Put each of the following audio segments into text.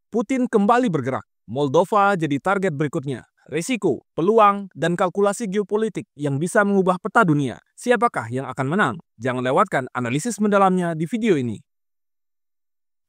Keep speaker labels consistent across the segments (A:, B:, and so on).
A: Putin kembali bergerak. Moldova jadi target berikutnya. Risiko, peluang, dan kalkulasi geopolitik yang bisa mengubah peta dunia. Siapakah yang akan menang? Jangan lewatkan analisis mendalamnya di video ini.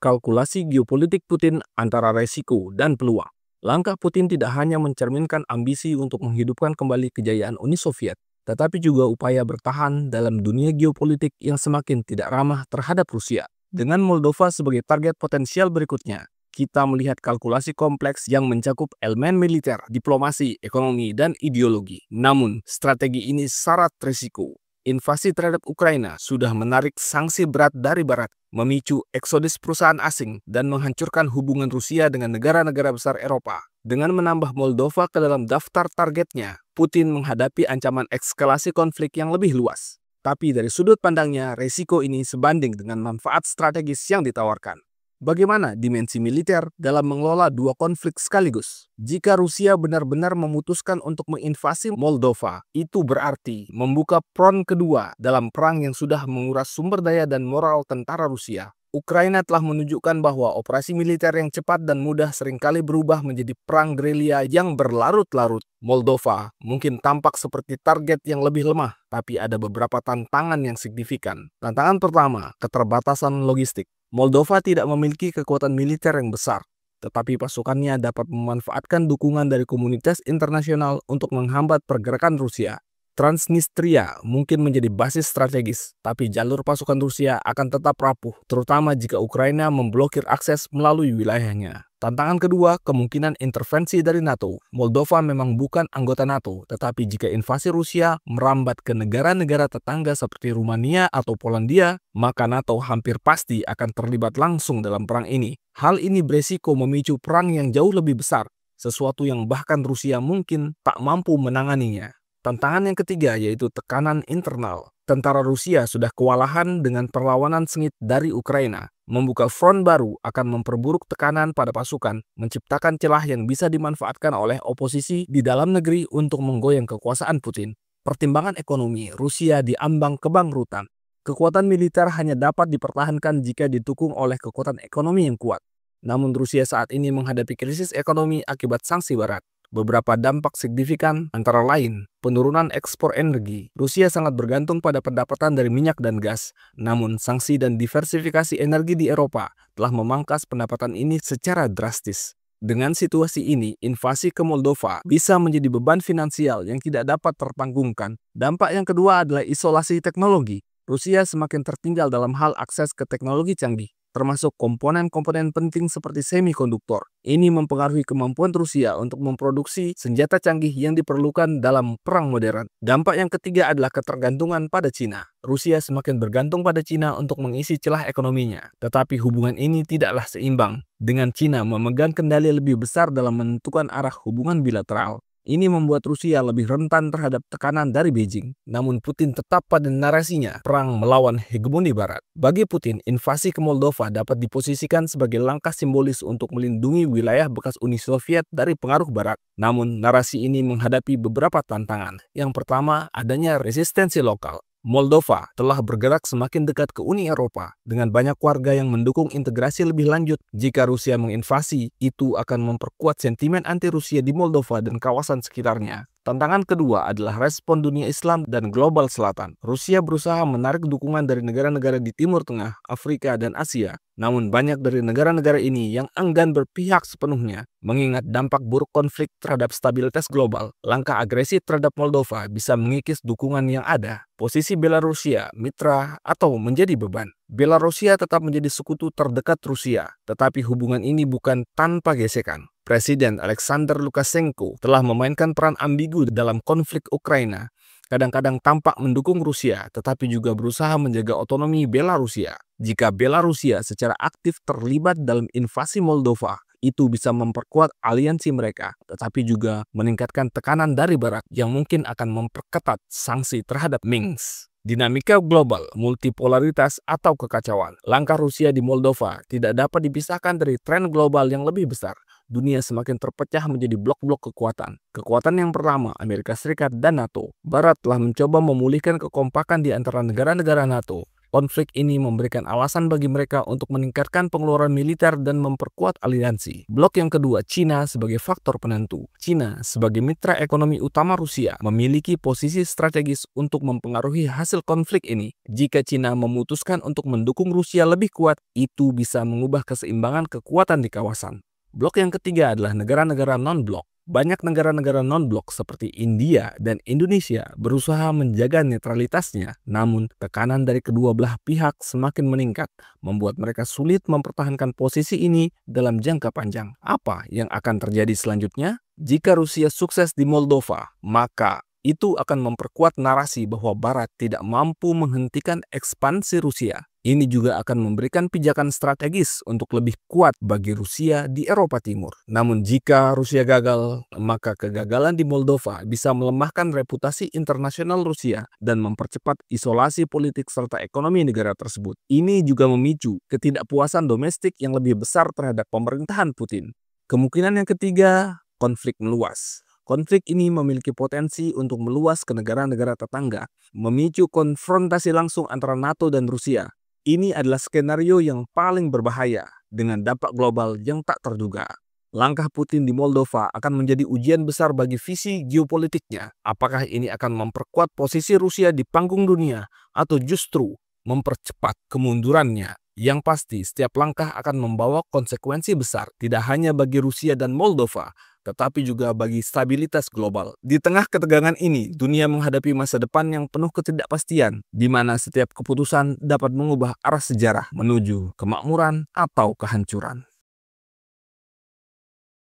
A: Kalkulasi geopolitik Putin antara risiko dan peluang. Langkah Putin tidak hanya mencerminkan ambisi untuk menghidupkan kembali kejayaan Uni Soviet, tetapi juga upaya bertahan dalam dunia geopolitik yang semakin tidak ramah terhadap Rusia. Dengan Moldova sebagai target potensial berikutnya, kita melihat kalkulasi kompleks yang mencakup elemen militer, diplomasi, ekonomi, dan ideologi. Namun, strategi ini syarat risiko. Invasi terhadap Ukraina sudah menarik sanksi berat dari Barat, memicu eksodus perusahaan asing, dan menghancurkan hubungan Rusia dengan negara-negara besar Eropa. Dengan menambah Moldova ke dalam daftar targetnya, Putin menghadapi ancaman eskalasi konflik yang lebih luas. Tapi dari sudut pandangnya, resiko ini sebanding dengan manfaat strategis yang ditawarkan. Bagaimana dimensi militer dalam mengelola dua konflik sekaligus? Jika Rusia benar-benar memutuskan untuk menginvasi Moldova, itu berarti membuka front kedua dalam perang yang sudah menguras sumber daya dan moral tentara Rusia. Ukraina telah menunjukkan bahwa operasi militer yang cepat dan mudah seringkali berubah menjadi perang gerilya yang berlarut-larut. Moldova mungkin tampak seperti target yang lebih lemah, tapi ada beberapa tantangan yang signifikan. Tantangan pertama, keterbatasan logistik. Moldova tidak memiliki kekuatan militer yang besar, tetapi pasukannya dapat memanfaatkan dukungan dari komunitas internasional untuk menghambat pergerakan Rusia. Transnistria mungkin menjadi basis strategis, tapi jalur pasukan Rusia akan tetap rapuh, terutama jika Ukraina memblokir akses melalui wilayahnya. Tantangan kedua, kemungkinan intervensi dari NATO. Moldova memang bukan anggota NATO, tetapi jika invasi Rusia merambat ke negara-negara tetangga seperti Rumania atau Polandia, maka NATO hampir pasti akan terlibat langsung dalam perang ini. Hal ini beresiko memicu perang yang jauh lebih besar, sesuatu yang bahkan Rusia mungkin tak mampu menanganinya. Tantangan yang ketiga yaitu tekanan internal. Tentara Rusia sudah kewalahan dengan perlawanan sengit dari Ukraina. Membuka front baru akan memperburuk tekanan pada pasukan, menciptakan celah yang bisa dimanfaatkan oleh oposisi di dalam negeri untuk menggoyang kekuasaan Putin. Pertimbangan ekonomi, Rusia diambang kebangkrutan. Kekuatan militer hanya dapat dipertahankan jika didukung oleh kekuatan ekonomi yang kuat. Namun Rusia saat ini menghadapi krisis ekonomi akibat sanksi Barat. Beberapa dampak signifikan antara lain, penurunan ekspor energi. Rusia sangat bergantung pada pendapatan dari minyak dan gas. Namun, sanksi dan diversifikasi energi di Eropa telah memangkas pendapatan ini secara drastis. Dengan situasi ini, invasi ke Moldova bisa menjadi beban finansial yang tidak dapat tertanggungkan. Dampak yang kedua adalah isolasi teknologi. Rusia semakin tertinggal dalam hal akses ke teknologi canggih, termasuk komponen-komponen penting seperti semikonduktor. Ini mempengaruhi kemampuan Rusia untuk memproduksi senjata canggih yang diperlukan dalam perang modern. Dampak yang ketiga adalah ketergantungan pada Cina. Rusia semakin bergantung pada Cina untuk mengisi celah ekonominya. Tetapi hubungan ini tidaklah seimbang, dengan Cina memegang kendali lebih besar dalam menentukan arah hubungan bilateral. Ini membuat Rusia lebih rentan terhadap tekanan dari Beijing. Namun Putin tetap pada narasinya, perang melawan hegemoni Barat. Bagi Putin, invasi ke Moldova dapat diposisikan sebagai langkah simbolis untuk melindungi wilayah bekas Uni Soviet dari pengaruh Barat. Namun, narasi ini menghadapi beberapa tantangan. Yang pertama, adanya resistensi lokal. Moldova telah bergerak semakin dekat ke Uni Eropa dengan banyak warga yang mendukung integrasi lebih lanjut. Jika Rusia menginvasi, itu akan memperkuat sentimen anti-Rusia di Moldova dan kawasan sekitarnya. Tantangan kedua adalah respon dunia Islam dan global selatan. Rusia berusaha menarik dukungan dari negara-negara di Timur Tengah, Afrika, dan Asia. Namun banyak dari negara-negara ini yang enggan berpihak sepenuhnya, mengingat dampak buruk konflik terhadap stabilitas global. Langkah agresif terhadap Moldova bisa mengikis dukungan yang ada. Posisi Belarusia, mitra, atau menjadi beban. Belarusia tetap menjadi sekutu terdekat Rusia, tetapi hubungan ini bukan tanpa gesekan. Presiden Alexander Lukashenko telah memainkan peran ambigu dalam konflik Ukraina. Kadang-kadang tampak mendukung Rusia, tetapi juga berusaha menjaga otonomi Belarusia. Jika Belarusia secara aktif terlibat dalam invasi Moldova, itu bisa memperkuat aliansi mereka, tetapi juga meningkatkan tekanan dari Barat yang mungkin akan memperketat sanksi terhadap Minsk. Dinamika global, multipolaritas, atau kekacauan. Langkah Rusia di Moldova tidak dapat dipisahkan dari tren global yang lebih besar. Dunia semakin terpecah menjadi blok-blok kekuatan. Kekuatan yang pertama, Amerika Serikat dan NATO. Barat telah mencoba memulihkan kekompakan di antara negara-negara NATO, Konflik ini memberikan alasan bagi mereka untuk meningkatkan pengeluaran militer dan memperkuat aliansi. Blok yang kedua, China sebagai faktor penentu. China sebagai mitra ekonomi utama Rusia memiliki posisi strategis untuk mempengaruhi hasil konflik ini. Jika China memutuskan untuk mendukung Rusia lebih kuat, itu bisa mengubah keseimbangan kekuatan di kawasan. Blok yang ketiga adalah negara-negara non-blok. Banyak negara-negara non-blok seperti India dan Indonesia berusaha menjaga netralitasnya, namun tekanan dari kedua belah pihak semakin meningkat, membuat mereka sulit mempertahankan posisi ini dalam jangka panjang. Apa yang akan terjadi selanjutnya? Jika Rusia sukses di Moldova, maka itu akan memperkuat narasi bahwa Barat tidak mampu menghentikan ekspansi Rusia. Ini juga akan memberikan pijakan strategis untuk lebih kuat bagi Rusia di Eropa Timur. Namun jika Rusia gagal, maka kegagalan di Moldova bisa melemahkan reputasi internasional Rusia dan mempercepat isolasi politik serta ekonomi negara tersebut. Ini juga memicu ketidakpuasan domestik yang lebih besar terhadap pemerintahan Putin. Kemungkinan yang ketiga, konflik meluas. Konflik ini memiliki potensi untuk meluas ke negara-negara tetangga, memicu konfrontasi langsung antara NATO dan Rusia. Ini adalah skenario yang paling berbahaya dengan dampak global yang tak terduga. Langkah Putin di Moldova akan menjadi ujian besar bagi visi geopolitiknya. Apakah ini akan memperkuat posisi Rusia di panggung dunia atau justru mempercepat kemundurannya? Yang pasti, setiap langkah akan membawa konsekuensi besar, tidak hanya bagi Rusia dan Moldova, tetapi juga bagi stabilitas global. Di tengah ketegangan ini, dunia menghadapi masa depan yang penuh ketidakpastian, di mana setiap keputusan dapat mengubah arah sejarah menuju kemakmuran atau kehancuran.